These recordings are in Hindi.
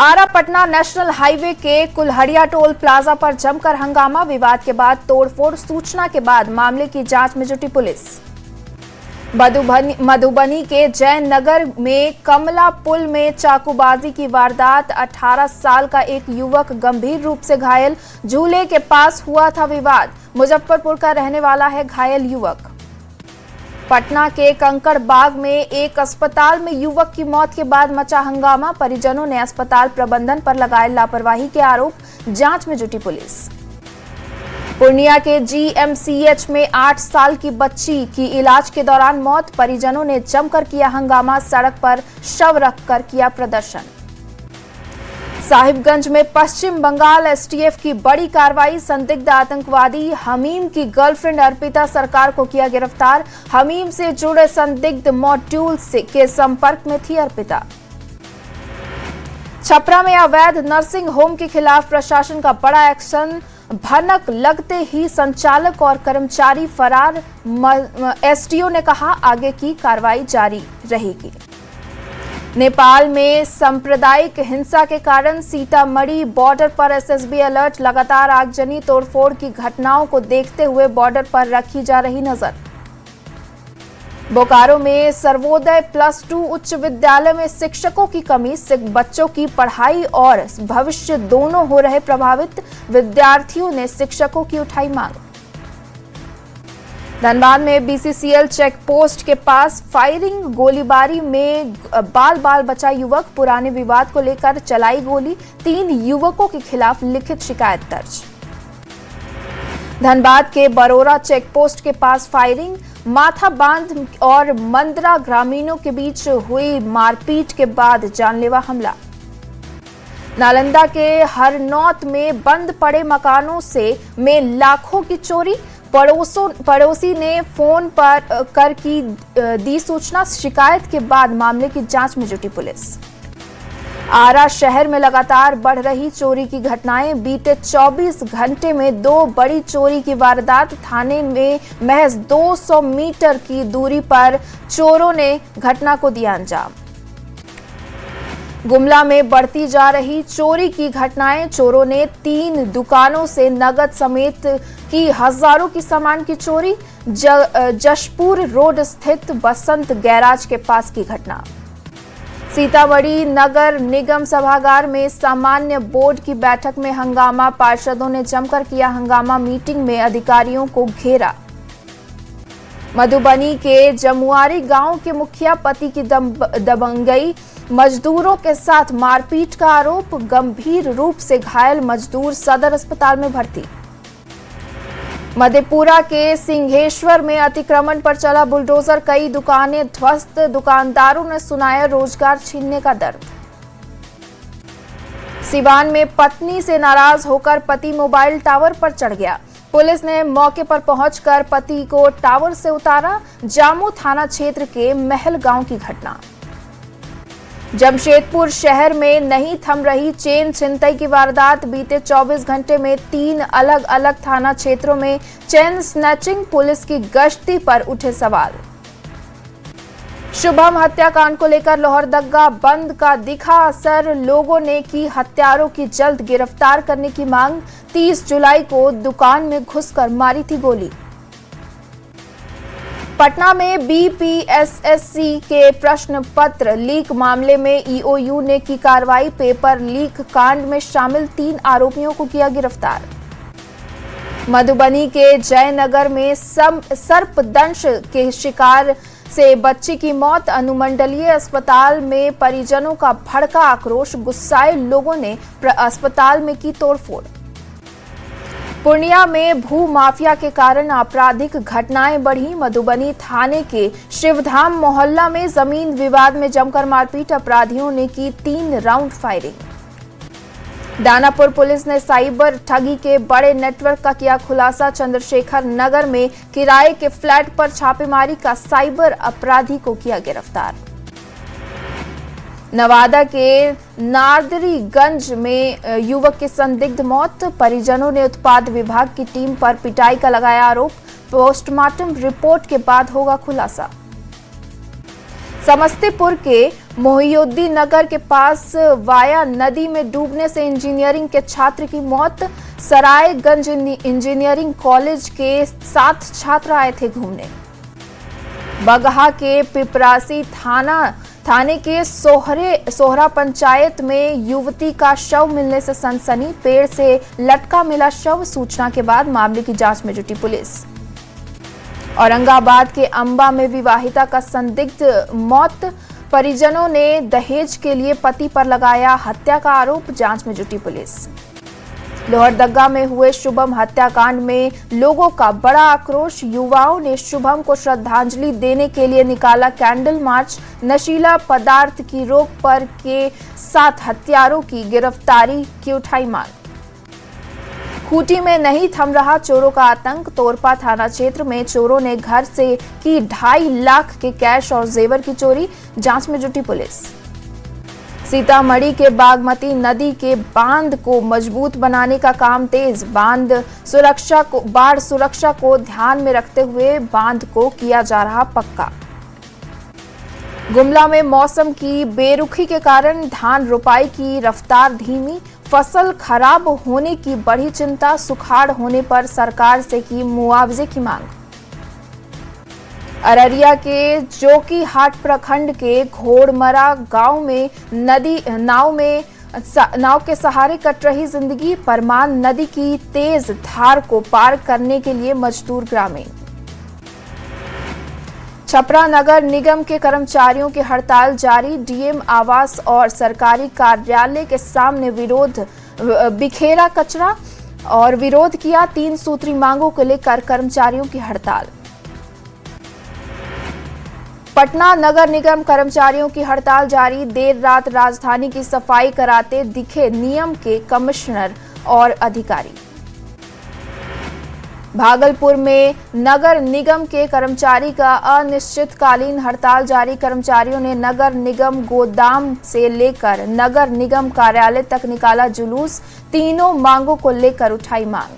आरा पटना नेशनल हाईवे के कुल्हड़िया टोल प्लाजा पर जमकर हंगामा। विवाद के बाद तोड़फोड़, सूचना के बाद मामले की जांच में जुटी पुलिस। मधुबनी के जैन नगर में कमला पुल में चाकूबाजी की वारदात। 18 साल का एक युवक गंभीर रूप से घायल। झूले के पास हुआ था विवाद। मुजफ्फरपुर का रहने वाला है घायल युवक। पटना के कंकड़ बाग में एक अस्पताल में युवक की मौत के बाद मचा हंगामा। परिजनों ने अस्पताल प्रबंधन पर लगाए लापरवाही के आरोप। जांच में जुटी पुलिस। पूर्णिया के जीएमसीएच में 8 साल की बच्ची की इलाज के दौरान मौत। परिजनों ने जमकर किया हंगामा। सड़क पर शव रखकर किया प्रदर्शन। साहिबगंज में पश्चिम बंगाल एसटीएफ की बड़ी कार्रवाई। संदिग्ध आतंकवादी हमीम की गर्लफ्रेंड अर्पिता सरकार को किया गिरफ्तार। हमीम से जुड़े संदिग्ध मॉड्यूल के संपर्क में थी अर्पिता। छपरा में अवैध नर्सिंग होम के खिलाफ प्रशासन का बड़ा एक्शन। भनक लगते ही संचालक और कर्मचारी फरार। एसडीओ ने कहा आगे की कार्रवाई जारी रहेगी। नेपाल में सांप्रदायिक हिंसा के कारण सीतामढ़ी बॉर्डर पर एसएसबी अलर्ट। लगातार आगजनी, तोड़फोड़ की घटनाओं को देखते हुए बॉर्डर पर रखी जा रही नजर। बोकारो में सर्वोदय +2 उच्च विद्यालय में शिक्षकों की कमी। बच्चों की पढ़ाई और भविष्य दोनों हो रहे प्रभावित। विद्यार्थियों ने शिक्षकों की उठाई मांग। धनबाद में बीसीसीएल चेक पोस्ट के पास फायरिंग, गोलीबारी में बाल बचा युवक। पुराने विवाद को लेकर चलाई गोली। 3 युवकों के खिलाफ लिखित शिकायत दर्ज। धनबाद के बरोरा चेक पोस्ट के पास फायरिंग, माथा बांध और मंदरा ग्रामीणों के बीच हुई मारपीट के बाद जानलेवा हमला। नालंदा के हरनौत में बंद पड़े मकानों में लाखों की चोरी। पड़ोसी ने फोन पर कर की दी सूचना। शिकायत के बाद मामले की जांच में जुटी पुलिस। आरा शहर में लगातार बढ़ रही चोरी की घटनाएं। बीते 24 घंटे में 2 बड़ी चोरी की वारदात। थाने में महज 200 मीटर की दूरी पर चोरों ने घटना को दिया अंजाम। गुमला में बढ़ती जा रही चोरी की घटनाएं। चोरों ने 3 दुकानों से नगद समेत की हजारों की सामान की चोरी। जशपुर रोड स्थित बसंत गैराज के पास की घटना। सीतामढ़ी नगर निगम सभागार में सामान्य बोर्ड की बैठक में हंगामा। पार्षदों ने जमकर किया हंगामा। मीटिंग में अधिकारियों को घेरा। मधुबनी के जमुआरी गांव के मुखिया पति की दबंगई, मजदूरों के साथ मारपीट का आरोप। गंभीर रूप से घायल मजदूर सदर अस्पताल में भर्ती। मधेपुरा के सिंहेश्वर में अतिक्रमण पर चला बुलडोजर। कई दुकानें ध्वस्त। दुकानदारों ने सुनाया रोजगार छीनने का दर्द। सिवान में पत्नी से नाराज होकर पति मोबाइल टावर पर चढ़ गया। पुलिस ने मौके पर पहुंचकर पति को टावर से उतारा। जामू थाना क्षेत्र के महल गांव की घटना। जमशेदपुर शहर में नहीं थम रही चेन छिनतई की वारदात। बीते 24 घंटे में 3 अलग अलग थाना क्षेत्रों में चेन स्नैचिंग। पुलिस की गश्ती पर उठे सवाल। शुभम हत्याकांड को लेकर लोहरदगा बंद का दिखा असर। लोगों ने की हत्यारों की जल्द गिरफ्तार करने की मांग। 30 जुलाई को दुकान में घुसकर मारी थी गोली। पटना में बीपीएसएससी के प्रश्न पत्र लीक मामले में ईओयू ने की कार्रवाई। पेपर लीक कांड में शामिल 3 आरोपियों को किया गिरफ्तार। मधुबनी के जयनगर में सर्पदंश के शिकार से बच्ची की मौत। अनुमंडलीय अस्पताल में परिजनों का भड़का आक्रोश। गुस्साए लोगों ने अस्पताल में की तोड़फोड़। पूर्णिया में भू माफिया के कारण आपराधिक घटनाएं बढ़ी। मधुबनी थाने के शिवधाम मोहल्ला में जमीन विवाद में जमकर मारपीट। अपराधियों ने की 3 राउंड फायरिंग। दानापुर पुलिस ने साइबर ठगी के बड़े नेटवर्क का किया खुलासा। चंद्रशेखर नगर में किराए के फ्लैट पर छापेमारी का साइबर अपराधी को किया गिरफ्तार। नवादा के नादरीगंज में युवक की संदिग्ध मौत। परिजनों ने उत्पाद विभाग की टीम पर पिटाई का लगाया आरोप। पोस्टमार्टम रिपोर्ट के बाद होगा खुलासा। समस्तीपुर के मोहिउद्दीन नगर के पास वाया नदी में डूबने से इंजीनियरिंग के छात्र की मौत। सरायगंज इंजीनियरिंग कॉलेज के 7 छात्र आए थे घूमने। बगहा के पिपरासी थाने के सोहरा पंचायत में युवती का शव मिलने से सनसनी। पेड़ से लटका मिला शव। सूचना के बाद मामले की जांच में जुटी पुलिस। औरंगाबाद के अंबा में विवाहिता का संदिग्ध मौत। परिजनों ने दहेज के लिए पति पर लगाया हत्या का आरोप। जांच में जुटी पुलिस। लोहरदगा में हुए शुभम हत्याकांड में लोगों का बड़ा आक्रोश। युवाओं ने शुभम को श्रद्धांजलि देने के लिए निकाला कैंडल मार्च। नशीला पदार्थ की रोक पर के 7 हत्यारों की गिरफ्तारी की उठाई मांग। खूंटी में नहीं थम रहा चोरों का आतंक। तोरपा थाना क्षेत्र में चोरों ने घर से की 2.5 लाख के कैश और जेवर की चोरी। जांच में जुटी पुलिस। सीतामढ़ी के बागमती नदी के बांध को मजबूत बनाने का काम तेज। बाढ़ सुरक्षा को ध्यान में रखते हुए बांध को किया जा रहा पक्का। गुमला में मौसम की बेरुखी के कारण धान रोपाई की रफ्तार धीमी। फसल खराब होने की बड़ी चिंता। सुखाड़ होने पर सरकार से की मुआवजे की मांग। अररिया के जोकीहाट प्रखंड के घोड़मरा गांव में नाव के सहारे कट रही जिंदगी। परमान नदी की तेज धार को पार करने के लिए मजदूर ग्रामीण। छपरा नगर निगम के कर्मचारियों की हड़ताल जारी। डीएम आवास और सरकारी कार्यालय के सामने बिखेरा कचरा और विरोध किया। 3 सूत्री मांगों को लेकर कर्मचारियों की हड़ताल। पटना नगर निगम कर्मचारियों की हड़ताल जारी। देर रात राजधानी की सफाई कराते दिखे निगम के कमिश्नर और अधिकारी। भागलपुर में नगर निगम के कर्मचारी का अनिश्चितकालीन हड़ताल जारी। कर्मचारियों ने नगर निगम गोदाम से लेकर नगर निगम कार्यालय तक निकाला जुलूस। तीनों मांगों को लेकर उठाई मांग।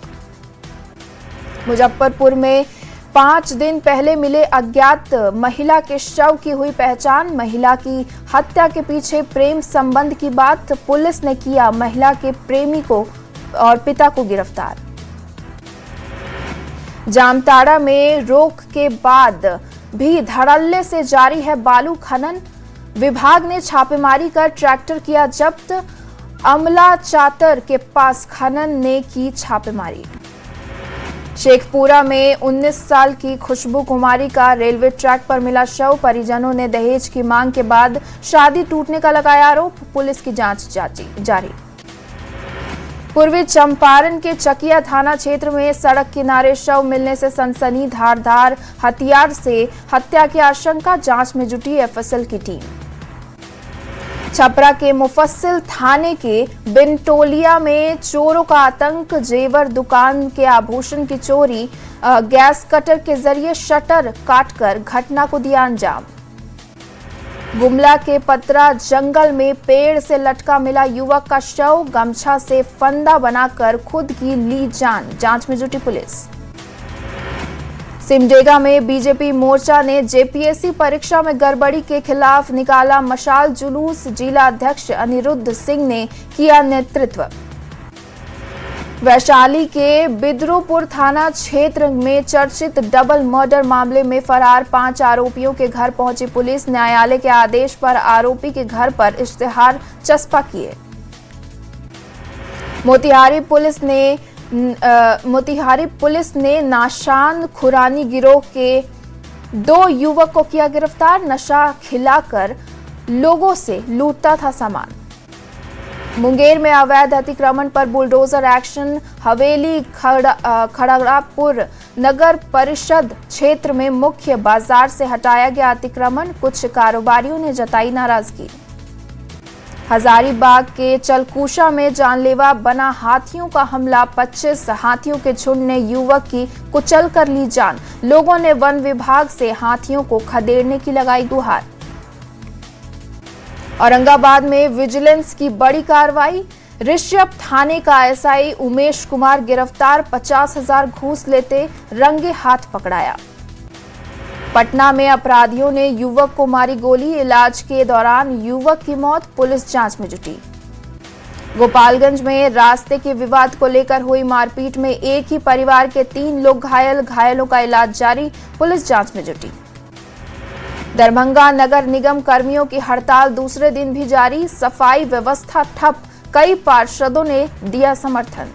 मुजफ्फरपुर में 5 दिन पहले मिले अज्ञात महिला के शव की हुई पहचान। महिला की हत्या के पीछे प्रेम संबंध की बात। पुलिस ने किया महिला के प्रेमी को और पिता को गिरफ्तार। जामताड़ा में रोक के बाद भी धड़ल्ले से जारी है बालू खनन। विभाग ने छापेमारी कर ट्रैक्टर किया जब्त। अमला चातर के पास खनन ने की छापेमारी। शेखपुरा में 19 साल की खुशबू कुमारी का रेलवे ट्रैक पर मिला शव। परिजनों ने दहेज की मांग के बाद शादी टूटने का लगाया आरोप। पुलिस की जांच जारी। पूर्वी चंपारण के चकिया थाना क्षेत्र में सड़क किनारे शव मिलने से सनसनी। धारदार हथियार से हत्या की आशंका। जांच में जुटी एफएसएल की टीम। छपरा के मुफस्सिल थाने के बिनटोलिया में चोरों का आतंक। जेवर दुकान के आभूषण की चोरी। गैस कटर के जरिए शटर काटकर घटना को दिया अंजाम। गुमला के पतरा जंगल में पेड़ से लटका मिला युवक का शव। गमछा से फंदा बनाकर खुद की ली जान। जांच में जुटी पुलिस। सिमडेगा में बीजेपी मोर्चा ने जेपीएससी परीक्षा में गड़बड़ी के खिलाफ निकाला मशाल जुलूस। जिला अध्यक्ष अनिरुद्ध सिंह ने किया नेतृत्व। वैशाली के बिद्रुपुर थाना क्षेत्र में चर्चित डबल मर्डर मामले में फरार 5 आरोपियों के घर पहुंची पुलिस। न्यायालय के आदेश पर आरोपी के घर पर इश्तेहार चस्पा किए। मोतिहारी पुलिस ने नाशान खुरानी गिरोह के 2 युवक को किया गिरफ्तार। नशा खिलाकर लोगों से लूटता था सामान। मुंगेर में अवैध अतिक्रमण पर बुलडोजर एक्शन। हवेली खड़गपुर नगर परिषद क्षेत्र में मुख्य बाजार से हटाया गया अतिक्रमण। कुछ कारोबारियों ने जताई नाराजगी। हजारीबाग के चलकूशा में जानलेवा बना हाथियों का हमला। 25 हाथियों के झुंड ने युवक की कुचल कर ली जान। लोगों ने वन विभाग से हाथियों को खदेड़ने की लगाई गुहार। औरंगाबाद में विजिलेंस की बड़ी कार्रवाई। ऋषभ थाने का एसआई उमेश कुमार गिरफ्तार। 50,000 घूस लेते रंगे हाथ पकड़ाया। पटना में अपराधियों ने युवक को मारी गोली, इलाज के दौरान युवक की मौत, पुलिस जांच में जुटी। गोपालगंज में रास्ते के विवाद को लेकर हुई मारपीट में एक ही परिवार के 3 लोग घायल, घायलों का इलाज जारी, पुलिस जांच में जुटी। दरभंगा नगर निगम कर्मियों की हड़ताल दूसरे दिन भी जारी, सफाई व्यवस्था ठप, कई पार्षदों ने दिया समर्थन।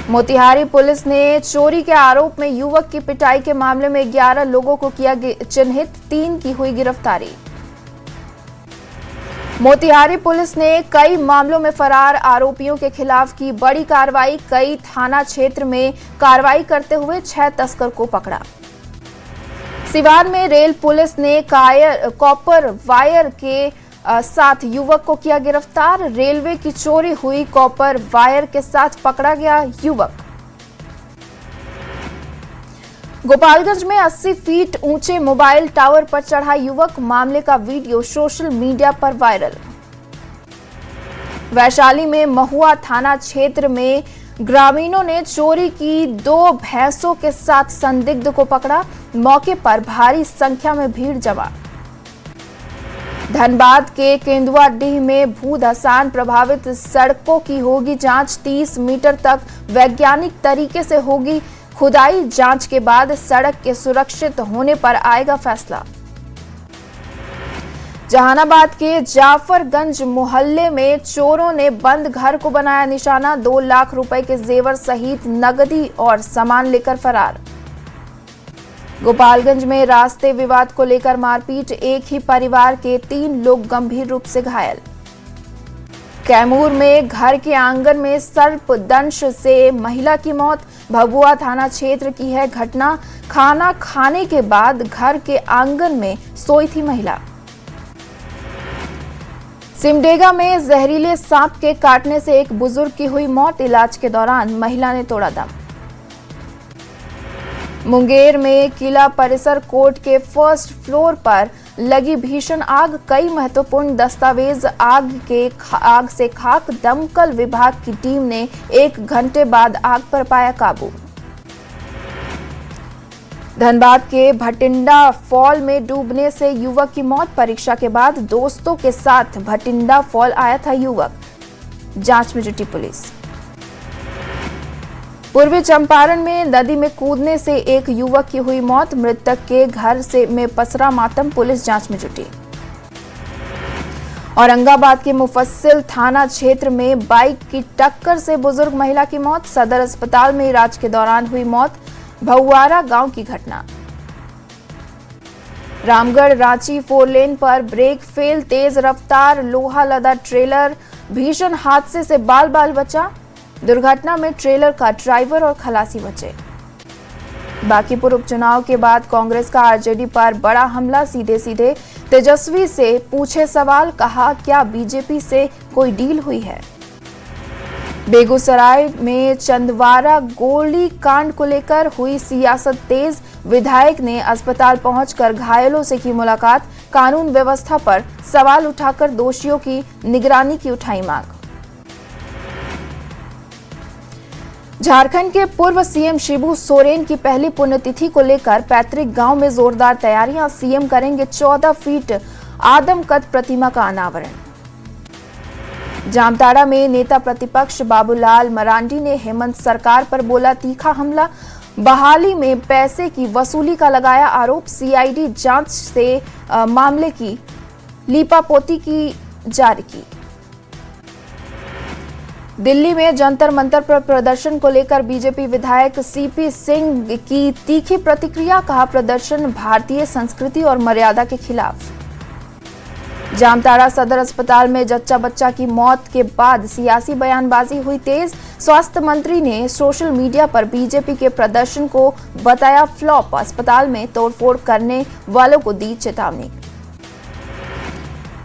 मोतिहारी पुलिस ने चोरी के आरोप में युवक की पिटाई के मामले में 11 लोगों को किया चिन्हित, 3 की हुई गिरफ्तारी। मोतिहारी पुलिस ने कई मामलों में फरार आरोपियों के खिलाफ की बड़ी कार्रवाई, कई थाना क्षेत्र में कार्रवाई करते हुए 6 तस्कर को पकड़ा। सिवान में रेल पुलिस ने कॉपर वायर के साथ युवक को किया गिरफ्तार, रेलवे की चोरी हुई कॉपर वायर के साथ पकड़ा गया युवक। गोपालगंज में 80 फीट ऊंचे मोबाइल टावर पर चढ़ा युवक, मामले का वीडियो सोशल मीडिया पर वायरल। वैशाली में महुआ थाना क्षेत्र में ग्रामीणों ने चोरी की 2 भैंसों के साथ संदिग्ध को पकड़ा, मौके पर भारी संख्या में भीड़ जमा। धनबाद के केंदुआडीह में भू-धसान प्रभावित सड़कों की होगी जांच, 30 मीटर तक वैज्ञानिक तरीके से होगी खुदाई, जांच के बाद सड़क के सुरक्षित होने पर आएगा फैसला। जहानाबाद के जाफरगंज मोहल्ले में चोरों ने बंद घर को बनाया निशाना, 2 लाख रुपए के जेवर सहित नकदी और सामान लेकर फरार। गोपालगंज में रास्ते विवाद को लेकर मारपीट, एक ही परिवार के 3 लोग गंभीर रूप से घायल। कैमूर में घर के आंगन में सर्पदंश से महिला की मौत, भभुआ थाना क्षेत्र की है घटना, खाना खाने के बाद घर के आंगन में सोई थी महिला। सिमडेगा में जहरीले सांप के काटने से एक बुजुर्ग की हुई मौत, इलाज के दौरान महिला ने तोड़ा दम। मुंगेर में किला परिसर कोर्ट के फर्स्ट फ्लोर पर लगी भीषण आग, कई महत्वपूर्ण दस्तावेज आग से खाक, दमकल विभाग की टीम ने 1 घंटे बाद आग पर पाया काबू। धनबाद के भटिंडा फॉल में डूबने से युवक की मौत, परीक्षा के बाद दोस्तों के साथ भटिंडा फॉल आया था युवक, जांच में जुटी पुलिस। पूर्वी चंपारण में नदी में कूदने से एक युवक की हुई मौत, मृतक के घर में पसरा मातम, पुलिस जांच में जुटी। औरंगाबाद के मुफस्सिल थाना क्षेत्र में बाइक की टक्कर से बुजुर्ग महिला की मौत, सदर अस्पताल में इलाज के दौरान हुई मौत, भौवारा गांव की घटना। रामगढ़ रांची 4 लेन पर ब्रेक फेल, तेज रफ्तार लोहा लदा ट्रेलर भीषण हादसे से बाल बाल बचा, दुर्घटना में ट्रेलर का ड्राइवर और खलासी बचे। बांकीपुर उपचुनाव के बाद कांग्रेस का आरजेडी पर बड़ा हमला, सीधे सीधे तेजस्वी से पूछे सवाल, कहा क्या बीजेपी से कोई डील हुई है। बेगूसराय में चंदवारा गोली कांड को लेकर हुई सियासत तेज, विधायक ने अस्पताल पहुंचकर घायलों से की मुलाकात, कानून व्यवस्था पर सवाल उठाकर दोषियों की निगरानी की उठाई मांग। झारखंड के पूर्व सीएम शिबू सोरेन की पहली पुण्यतिथि को लेकर पैतृक गांव में जोरदार तैयारियां, सीएम करेंगे 14 फीट आदमकद प्रतिमा का अनावरण। जामताड़ा में नेता प्रतिपक्ष बाबूलाल मरांडी ने हेमंत सरकार पर बोला तीखा हमला, बहाली में पैसे की वसूली का लगाया आरोप, सीआईडी जांच से मामले की लीपापोती की जारी की। दिल्ली में जंतर मंतर पर प्रदर्शन को लेकर बीजेपी विधायक सीपी सिंह की तीखी प्रतिक्रिया, कहा प्रदर्शन भारतीय संस्कृति और मर्यादा के खिलाफ। जामताड़ा सदर अस्पताल में जच्चा बच्चा की मौत के बाद सियासी बयानबाजी हुई तेज, स्वास्थ्य मंत्री ने सोशल मीडिया पर बीजेपी के प्रदर्शन को बताया फ्लॉप, अस्पताल में तोड़फोड़ करने वालों को दी चेतावनी।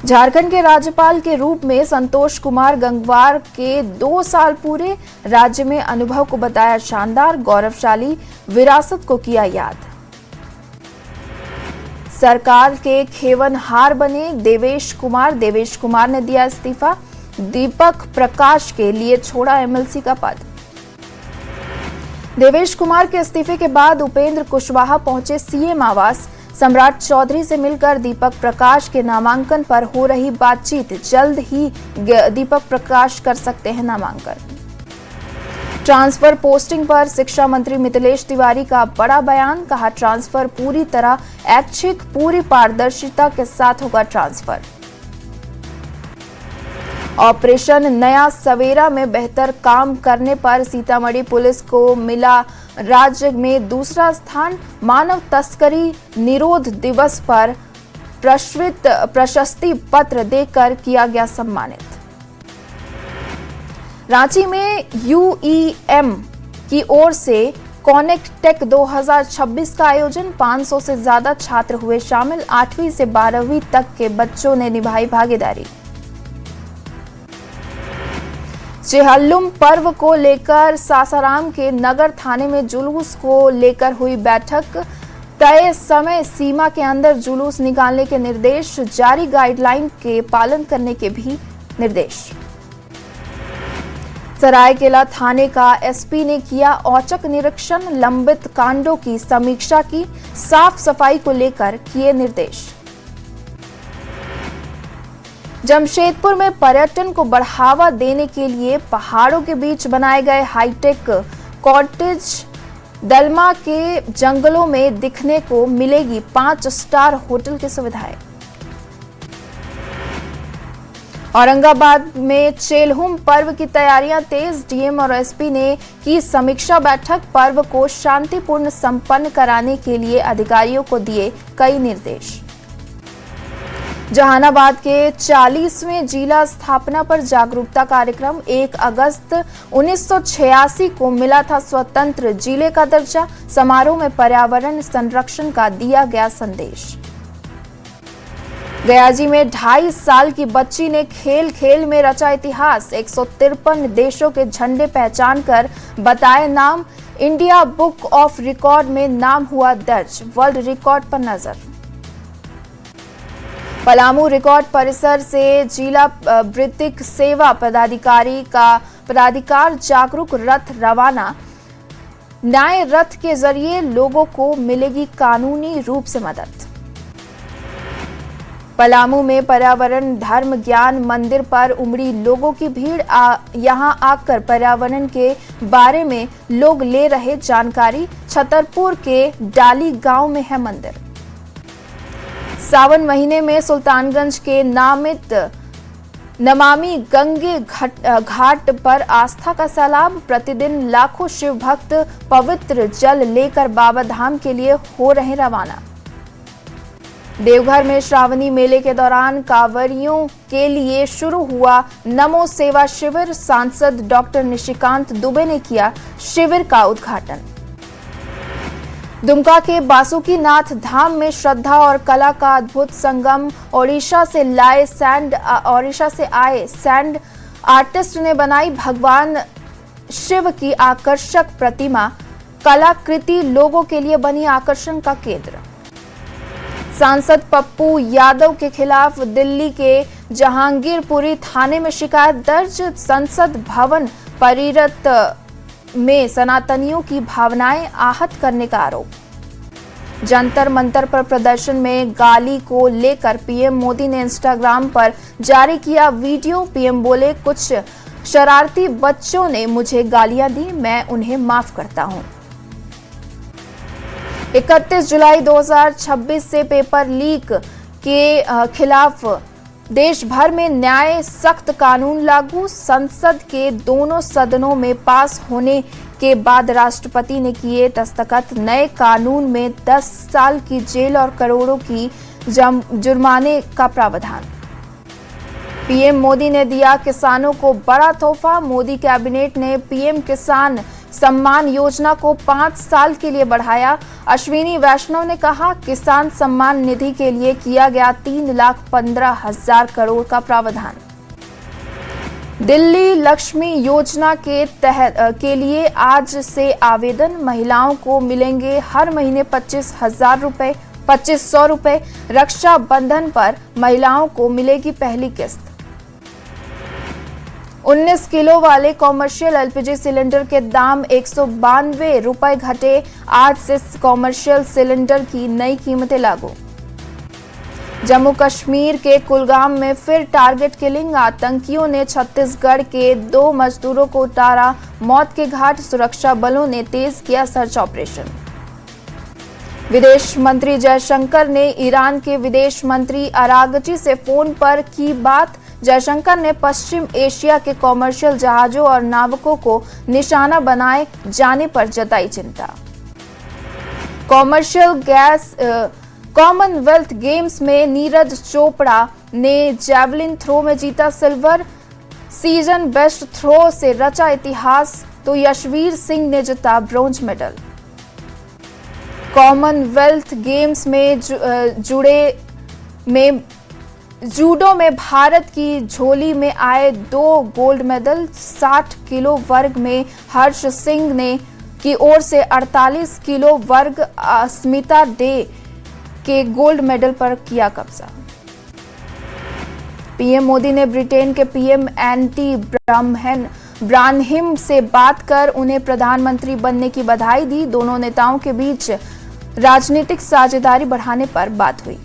झारखंड के राज्यपाल के रूप में संतोष कुमार गंगवार के 2 साल पूरे, राज्य में अनुभव को बताया शानदार, गौरवशाली विरासत को किया याद। सरकार के खेवनहार बने देवेश कुमार ने दिया इस्तीफा, दीपक प्रकाश के लिए छोड़ा एमएलसी का पद। देवेश कुमार के इस्तीफे के बाद उपेंद्र कुशवाहा पहुंचे सीएम आवास। सम्राट चौधरी से मिलकर दीपक प्रकाश के नामांकन पर हो रही बातचीत, जल्द ही दीपक प्रकाश कर सकते हैं नामांकन। ट्रांसफर पोस्टिंग पर शिक्षा मंत्री मिथिलेश तिवारी का बड़ा बयान, कहा ट्रांसफर पूरी तरह ऐच्छिक, पूरी पारदर्शिता के साथ होगा ट्रांसफर। ऑपरेशन नया सवेरा में बेहतर काम करने पर सीतामढ़ी पुलिस को मिला राज्य में दूसरा स्थान। मानव तस्करी निरोध दिवस पर प्रशस्ति पत्र देकर किया गया सम्मानित। रांची में यूईएम की ओर से कनेक्ट टेक 2026 का आयोजन, 500 से ज्यादा छात्र हुए शामिल। 8वीं से 12वीं तक के बच्चों ने निभाई भागीदारी। चेहल्लुम पर्व को लेकर सासाराम के नगर थाने में जुलूस को लेकर हुई बैठक। तय समय सीमा के अंदर जुलूस निकालने के निर्देश जारी, गाइडलाइन के पालन करने के भी निर्देश। सरायकेला थाने का एसपी ने किया औचक निरीक्षण, लंबित कांडों की समीक्षा की, साफ सफाई को लेकर किए निर्देश। जमशेदपुर में पर्यटन को बढ़ावा देने के लिए पहाड़ों के बीच बनाए गए हाईटेक कॉटेज दलमा के जंगलों में दिखने को मिलेगी 5 स्टार होटल की सुविधाएं। औरंगाबाद में चेलहुम पर्व की तैयारियां तेज, डीएम और एसपी ने की समीक्षा बैठक। पर्व को शांतिपूर्ण संपन्न कराने के लिए अधिकारियों को दिए कई निर्देश। जहानाबाद के 40वें जिला स्थापना पर जागरूकता कार्यक्रम, 1 अगस्त 1986 को मिला था स्वतंत्र जिले का दर्जा। समारोह में पर्यावरण संरक्षण का दिया गया संदेश। गयाजी में 2.5 साल की बच्ची ने खेल खेल में रचा इतिहास, 153 देशों के झंडे पहचान कर बताए नाम। इंडिया बुक ऑफ रिकॉर्ड में नाम हुआ दर्ज, वर्ल्ड रिकॉर्ड पर नजर। पलामू रिकॉर्ड परिसर से जिला वृत्तिक सेवा पदाधिकार जागरूक रथ रवाना। न्याय रथ के जरिए लोगों को मिलेगी कानूनी रूप से मदद। पलामू में पर्यावरण धर्म ज्ञान मंदिर पर उमड़ी लोगों की भीड़। यहां आकर पर्यावरण के बारे में लोग ले रहे जानकारी। छतरपुर के डाली गांव में है मंदिर। सावन महीने में सुल्तानगंज के नामित नमामि गंगे घाट पर आस्था का सैलाब। प्रतिदिन लाखों शिव भक्त पवित्र जल लेकर बाबा धाम के लिए हो रहे रवाना। देवघर में श्रावणी मेले के दौरान कांवरियों के लिए शुरू हुआ नमो सेवा शिविर। सांसद डॉक्टर निशिकांत दुबे ने किया शिविर का उद्घाटन। दुमका के बासुकीनाथ धाम में श्रद्धा और कला का अद्भुत संगम। ओडिशा से आए सैंड आर्टिस्ट ने बनाई भगवान शिव की आकर्षक प्रतिमा। कलाकृति लोगों के लिए बनी आकर्षण का केंद्र। सांसद पप्पू यादव के खिलाफ दिल्ली के जहांगीरपुरी थाने में शिकायत दर्ज। संसद भवन परिसर में सनातनियों की भावनाएं आहत करने का आरोप। जंतर मंतर पर प्रदर्शन में गाली को लेकर पीएम मोदी ने इंस्टाग्राम पर जारी किया वीडियो। पीएम बोले, कुछ शरारती बच्चों ने मुझे गालियां दी, मैं उन्हें माफ करता हूं। 31 जुलाई 2026 से पेपर लीक के खिलाफ देश भर में न्याय सख्त कानून लागू। संसद के दोनों सदनों में पास होने के बाद राष्ट्रपति ने किए दस्तखत। नए कानून में 10 साल की जेल और करोड़ों की जुर्माने का प्रावधान। पीएम मोदी ने दिया किसानों को बड़ा तोहफा। मोदी कैबिनेट ने पीएम किसान सम्मान योजना को 5 साल के लिए बढ़ाया। अश्विनी वैष्णव ने कहा, किसान सम्मान निधि के लिए किया गया 3,15,000 करोड़ का प्रावधान। दिल्ली लक्ष्मी योजना के तहत के लिए आज से आवेदन। महिलाओं को मिलेंगे हर महीने 25,000 रुपए। रक्षाबंधन पर महिलाओं को मिलेगी पहली किस्त। 19 किलो वाले कॉमर्शियल एलपीजी सिलेंडर के दाम 192 रुपए घटे। आज से कॉमर्शियल सिलेंडर की नई कीमतें लागू। जम्मू कश्मीर के कुलगाम में फिर टारगेट किलिंग। आतंकियों ने छत्तीसगढ़ के 2 मजदूरों को उतारा मौत के घाट। सुरक्षा बलों ने तेज किया सर्च ऑपरेशन। विदेश मंत्री जयशंकर ने ईरान के विदेश मंत्री अरागची से फोन पर की बात। जयशंकर ने पश्चिम एशिया के कॉमर्शियल जहाजों और नाविकों को निशाना बनाए जाने पर जताई चिंता। कॉमनवेल्थ गेम्स में नीरज चोपड़ा ने जैवलिन थ्रो में जीता सिल्वर। सीजन बेस्ट थ्रो से रचा इतिहास, तो यशवीर सिंह ने जीता ब्रॉन्ज मेडल। कॉमनवेल्थ गेम्स में जूडो में भारत की झोली में आए 2 गोल्ड मेडल। 60 किलो वर्ग में हर्ष सिंह ने की ओर से 48 किलो वर्ग अस्मिता डे के गोल्ड मेडल पर किया कब्जा। पीएम मोदी ने ब्रिटेन के पीएम एंटी ब्रानहिम से बात कर उन्हें प्रधानमंत्री बनने की बधाई दी। दोनों नेताओं के बीच राजनीतिक साझेदारी बढ़ाने पर बात हुई।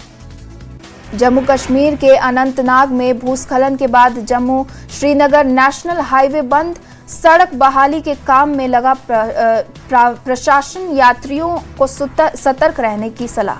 जम्मू कश्मीर के अनंतनाग में भूस्खलन के बाद जम्मू श्रीनगर नेशनल हाईवे बंद। सड़क बहाली के काम में लगा प्रशासन। यात्रियों को सतर्क रहने की सलाह।